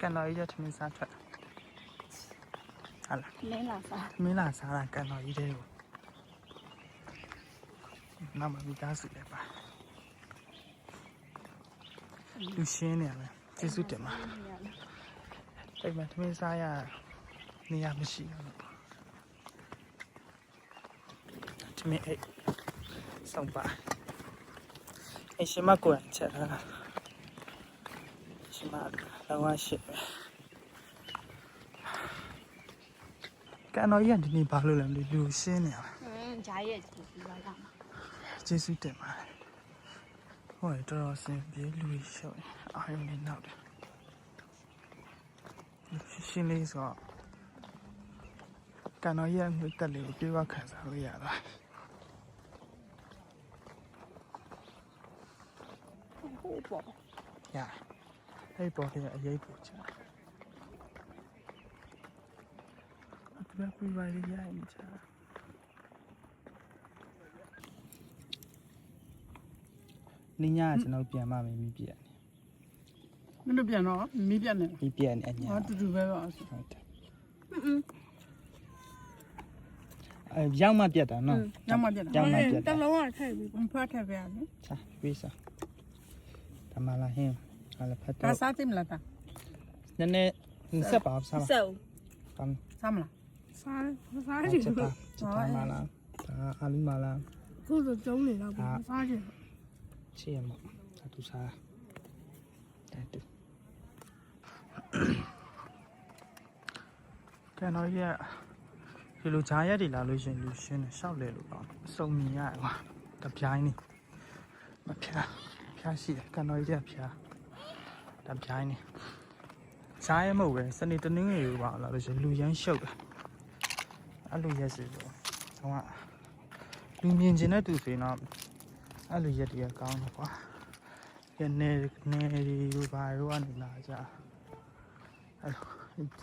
ကန်တော်ကြီးတဲ့ထမင်းစားထွက်ဟာလား မင်းလာစား မင်းလာစားတာကန်တော်ကြီးတဲ့ကိုနောက်မှမိသားစုလည်းပါလူရှင်းနေရမယ်ကျေးဇူးတင်ပါအိမ်မှာထမင်းစားရနေရာမရှိဘူးထမင်းအိတ်ဆုံးပါအိမ်ရှင်မကိုယ်ချက်ထားတာရှင်မလောကရှိပဲကန်တော်ကြီးကဒီနေ့ဘာလို့လဲမသိလူရှင်းနေရ ဂျာရဲ့ကြည့်ပြီးပါလား ကျေးဇူးတင်ပါတယ်ဟိုတော်တော်ဆင်ပြေလူရှုပ်နေအာရုံနဲ့နောက်တယ်ရှင်းလေးဆိုကန်တော်ရဲ့ငွေတက်လေးကိုပြေးဝခံစားလို့ရတာ ဟုတ်ပေါ့ ရအဲ့ပေါ်တဲ့အရေးပူချာအတူတူပြပါလေရရင်ချာနင်းညကျွန်တော်ပြန်မှမင်းပြက် မင်းတို့ပြန်တော့မီးပြန်နေ မင်းပြက်နေအညာ ဟာတူတူပဲပါ ဟုတ်တယ်ရောက်မှပြက်တာနော် ညမပြန် ရောက်မှပြက် တ တာ လုံးကထည့်ပြီး ဖတ်ထည့်ပြရမယ် ချာပြေးစားတမလာဟင်းဟာလည်းဖတ် ဒါ တော့ စားသိမလားတာ နည်းနည်းဆက်ပါစားပါ စုံ ကမ်း စားမလား စားကြည့် ချက်တာမလားဒါအာလူမလား ခုဆိုကျုံးနေတော့စားကြည့် ချေရမအတူစားတဲ့တူကန်တော်ကြီးကဒီလိုဂျားရက်တွေလာလို့ရှင်လူရှင်းနေရှောက်လေလို့ပေါ့အစုံမြင်ရတယ်ကွာတပြိုင်းနေမဖျားရှိတယ်ကန်တော်ကြီးကဖျားတပြိုင်းနေဂျားရဲမဟုတ်ပဲစနေတနင်္ဂနွေလိုပါလာလို့ရှင်လူရမ်းရှုပ်တယ်အဲ့လိုရက်စီဆိုတော့လူမြင်ကျင်တဲ့သူဆိုရင်တော့အဲ့လိုရက်တွေကကောင်းတယ်ကွာနေရီဘာရောကနေလာကြအဲ့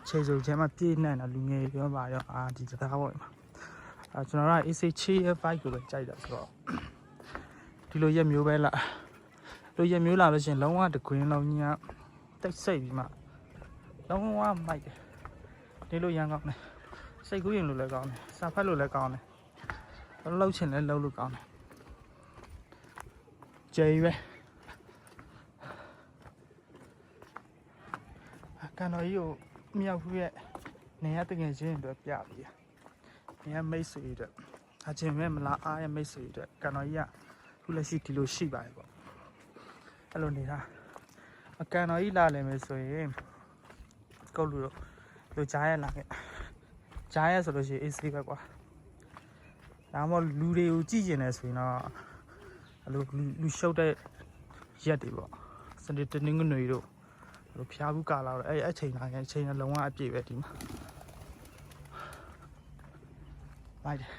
ခြေစုပ်ချမ်းမပြည့်နေတယ်လူငယ်ပြောပါရောအာဒီစကားပေါ့မှာကျွန်တော်က AC ချေး5ကိုပဲကြိုက်တာဆိုတော့ဒီလိုရက်မျိုးပဲလားလိုရက်မျိုးလာလို့ရှင်လုံးဝတကွင်းလုံးကြီးကတိတ်ဆိတ်ပြီးမှလုံးဝမိုက်တယ်ဒီလိုရန်ကောင်းတယ်စိတ်ကူးရင်လို့လည်းကောင်းတယ်စာဖတ်လို့လည်းကောင်းတယ်လှုပ်ချင်လည်းလှုပ်လို့ကောင်းတယ်ကျေးပဲကန်တော်ကြီးကိုမြောက်ဖူးရဲ့နေရတကယ်ချင်းတွေပြပြီးနေရမိတ်ဆွေတွေအချင်းမဲ့မလားအားရမိတ်ဆွေတွေကန်တော်ကြီးကခုလက်ရှိဒီလိုရှိပါတယ်ပေါ့အဲ့လိုနေတာအကန်တော်ကြီးလာလည်းမယ်ဆိုရင်ကုတ်လူတို့လူကြားရလာခဲ့ကြားရဆိုလို့ရှိရင် AC ပဲကွာဒါမှမဟုတ်လူတွေကိုကြည့်ကျင်နေဆိုရင်တော့အဲ့လိုလူရှုပ်တဲ့ရက်တွေပေါ့စနေတနင်္ဂနွေတို့လိုဖျားဘူးကာလာတော့အဲ့အချိန်တိုင်းအချိန်လုံးဝအပြည့်ပဲဒီမှာလိုက်တယ်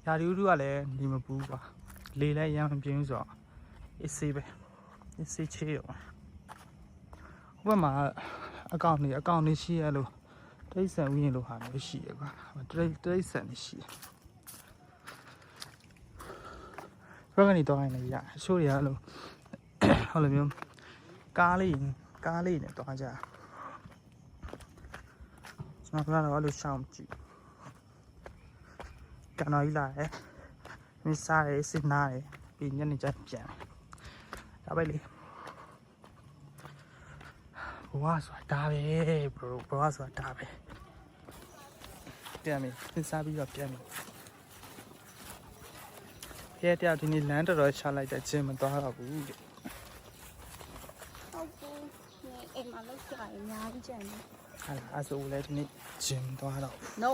ရာဒီဥတုကလည်းနေမပူးပါလေလည်းရမ်းမပြင်းဘူးဆိုတော့အေးဆေးပဲအေးဆေးချေးရောဘက်မှာအကောင့်နေရှိရလို့တိတ်ဆန်ဥယျာဉ်လိုဟာမျိုးရှိရကွာတိတ်ဆန်နေရှိဘက်ကနေတော့နေရအချို့တွေကလို့ဟုတ်လိုမျိုးကားလေးနဲ့တွားကြကျွန်တော်ကတော့လို့ရှောင်းကြည့်ကန်တော်ကြီးလာတယ်မင်းစားတယ်စစ်နာတယ်ပြီးညနေကျပြန်ဒါပဲလေဘဝဆိုတာပဲ bro ဘဝဆိုတာဒါပဲပြန်ပြီမင်းစားပြီးတော့ပြန်ပြီရဲတရားဒီနေ့လမ်းတော်တော်ချလိုက်တဲ့ချင်းမသွားတော့ဘူးတဲ့ ဟုတ်ဘူးအိမ်မှာလောက်ကြရအများကြီးကျန်တယ် ဟာအဲ့ဆိုလည်းဒီနေ့ဂျင်သွားတော့ no